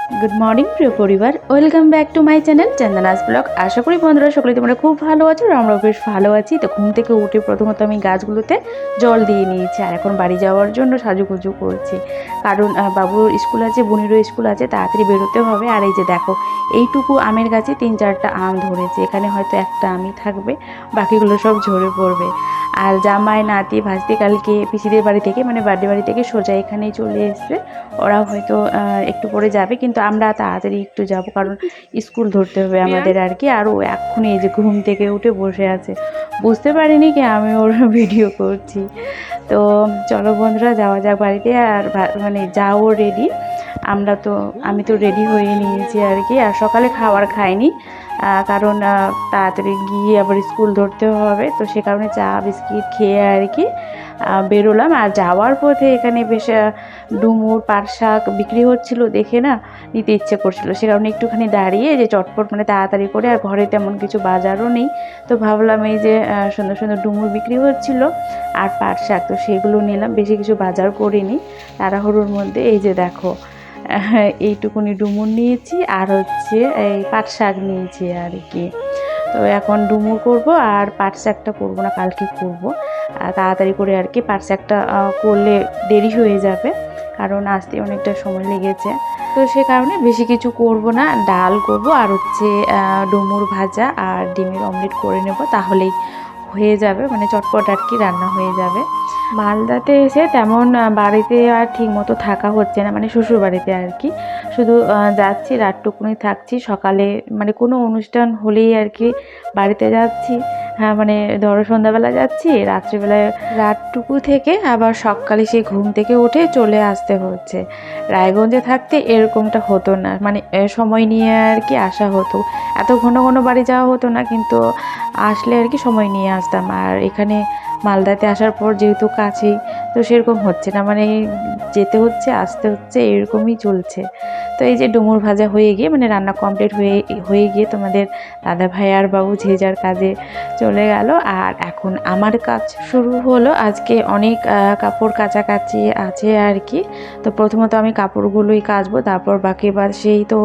Good morning প্রিয় পরিবার, welcome back to my channel Chandana's blog. আশা করি বন্ধুরা সকলে তোমরা খুব ভালো আছো। আমরাও বেশ ভালো আছি। তো ঘুম থেকে উঠে প্রথমত আমি গাছগুলোতে জল দিয়ে নিয়েছি, আর এখন বাড়ি যাওয়ার জন্য সাজুগুজু করছি। কারণ বাবুর স্কুল আছে, বুনিরও স্কুল আছে, তাড়াতাড়ি বেরোতে হবে। আর এই যে দেখো, এইটুকু আমের গাছে 3-4টা আম ধরেছে। এখানে হয়তো একটা আমই থাকবে, বাকিগুলো সব ঝরে পড়বে। আর জামাই, নাতি, ভাস্তি কালকে পিসিদের বাড়ি থেকে মানে বার্থডে বাড়ি থেকে সোজা এখানেই চলে এসছে। ওরা হয়তো একটু পরে যাবে, কিন্তু আমরা তাড়াতাড়ি একটু যাব, কারণ স্কুল ধরতে হবে আমাদের আর কি। আর ও এক্ষুনি এই যে ঘুম থেকে উঠে বসে আছে, বুঝতে পারিনি কি আমি ওর ভিডিও করছি। তো চলো বন্ধুরা, যাওয়া যাক বাড়িতে। আর মানে যাও রেডি, আমি তো রেডি হয়ে নিয়েছি আর কি। আর সকালে খাবার খাইনি, কারণ তাড়াতাড়ি গিয়ে আবার স্কুল ধরতে হবে। তো সে কারণে চা বিস্কিট খেয়ে আর কি বেরোলাম। আর যাওয়ার পথে এখানে বেশ ডুমুর, পাট শাক বিক্রি হচ্ছিল দেখে না নিতে ইচ্ছে করছিল। সে কারণে একটুখানি দাঁড়িয়ে যে চটপট মানে তাড়াতাড়ি করে, আর ঘরে তেমন কিছু বাজারও নেই, তো ভাবলাম এই যে সুন্দর সুন্দর ডুমুর বিক্রি হচ্ছিল আর পাট শাক, তো সেগুলো নিলাম। বেশি কিছু বাজার করিনি তাড়াহুড়োর মধ্যে। এই যে দেখো, এইটুকুনি ডুমুর নিয়েছি, আর হচ্ছে এই পাট শাক নিয়েছি আর কি। তো এখন ডুমুর করব, আর পাট শাকটা করবো না, কালকে করব। তাড়াতাড়ি করে আর কি, পাট শাকটা করলে দেরি হয়ে যাবে, কারণ আসতে অনেকটা সময় লেগেছে। তো সে কারণে বেশি কিছু করব না, ডাল করব আর হচ্ছে ডুমুর ভাজা আর ডিমের অমলেট করে নেব, তাহলেই হয়ে যাবে, মানে চটপট আর কি রান্না হয়ে যাবে। মালদাতে এসে তেমন বাড়িতে আর ঠিক মতো থাকা হচ্ছে না, মানে শ্বশুর বাড়িতে আর কি। শুধু যাচ্ছি, রাতটুকুনি থাকছি, সকালে মানে কোনো অনুষ্ঠান হলেই আর কি বাড়িতে যাচ্ছি। হ্যাঁ, মানে ধরো সন্ধ্যাবেলা যাচ্ছি, রাত্রিবেলায় রাতটুকু থেকে আবার সকালে সেই ঘুম থেকে উঠে চলে আসতে হচ্ছে। রায়গঞ্জে থাকতে এরকমটা হতো না, মানে সময় নিয়ে আর কি আসা হতো। এত ঘন ঘন বাড়ি যাওয়া হতো না, কিন্তু আসলে আর কি সময় নিয়ে আসতাম। আর এখানে মালদাতে আসার পর যেহেতু কাছেই, তো সেরকম হচ্ছে না, মানে যেতে হচ্ছে আসতে হচ্ছে, এরকমই চলছে। তো এই যে ডুমুর ভাজা হয়ে গিয়ে মানে রান্না কমপ্লিট হয়ে গিয়ে তোমাদের দাদা ভাই আর বাবু যে যার কাজে চলে গেল। আর এখন আমার কাজ শুরু হলো। আজকে অনেক কাপড় কাচাকাচি আছে আর কি। তো প্রথমত আমি কাপড়গুলোই কাচবো, তারপর বাকি সেই তো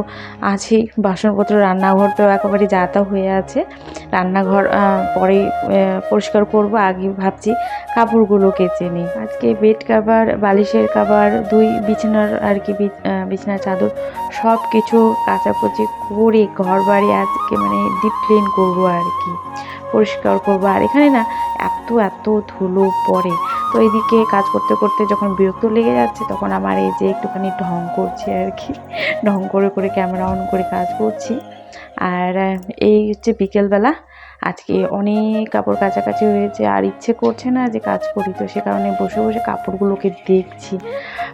আছেই বাসনপত্র। রান্নাঘর তো একেবারে যাতা হয়ে আছে, রান্নাঘর পরে পরিষ্কার করব, আগে ভাবছি কাপড়গুলো কেচে নিই। আজকে বেড কাভার, বালিশের কাভার, বিছানার আর কি বিছানার চাদর সব কিছু কাচাকুচি করে ঘর বাড়ি আজকে মানে ডিপ ক্লিন করবো আর কি, পরিষ্কার করবো। আর এখানে না এত এত ধুলো পড়ে, তো এইদিকে কাজ করতে করতে যখন বিরক্ত লেগে যাচ্ছে, তখন আমার এই যে একটুখানি ঢং করছে আর কি, ঢং করে করে ক্যামেরা অন করে কাজ করছি। আর এই হচ্ছে বিকেলবেলা, আজকে অনেক কাপড় কাচাকাচি হয়েছে, আর ইচ্ছে করছে না যে কাজ করি, তো সে কারণে বসে বসে কাপড়গুলোকে দেখছি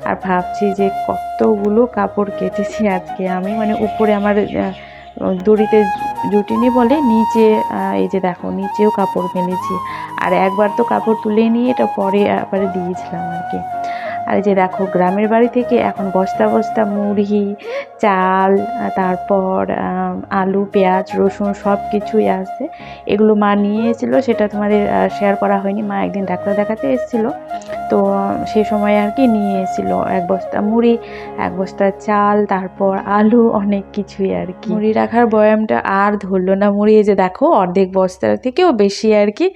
আর ভাবছি যে কতগুলো কাপড় কেচেছি আজকে আমি। মানে উপরে আমার দড়িতে জুটিনি বলে, নিচে এই যে দেখো নিচেও কাপড় মেলেছি। আর একবার তো কাপড় তুলে নিয়ে এটা পরে আবার দিয়েছিলাম আর কি। আর এই যে দেখো, গ্রামের বাড়ি থেকে এখন বস্তা বস্তা মুড়ি, চাল, তারপর আলু, পেঁয়াজ, রসুন সব কিছুই আছে। এগুলো মা নিয়ে এসেছিলো, সেটা তোমাদের শেয়ার করা হয়নি। মা একদিন ডাক্তার দেখাতে এসেছিলো, তো সেই সময় আর কি নিয়ে এসেছিলো 1 বস্তা মুড়ি, 1 বস্তা চাল, তারপর আলু, অনেক কিছুই আর কি। মুড়ি রাখার বয়ামটা আর ধরলো না। মুড়ি এই যে দেখো অর্ধেক বস্তার থেকেও বেশি আর কি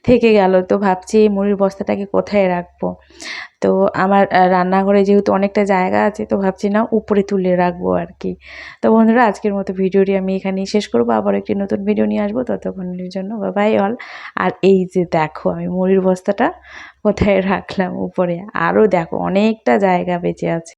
থেকে গেল। তো ভাবছি এই মুড়ির বস্তাটাকে কোথায় রাখবো। তো আমার রান্নাঘরে যেহেতু অনেকটা জায়গা আছে, তো ভাবছি না উপরে তুলে রাখবো আর কি। তো বন্ধুরা, আজকের মতো ভিডিওটি আমি এখানেই শেষ করবো। আবার একটি নতুন ভিডিও নিয়ে আসবো, ততক্ষণের জন্য বাই অল। আর এই যে দেখো, আমি মুড়ির বস্তাটা কোথায় রাখলাম, উপরে। আরও দেখো অনেকটা জায়গা বেঁচে আছে।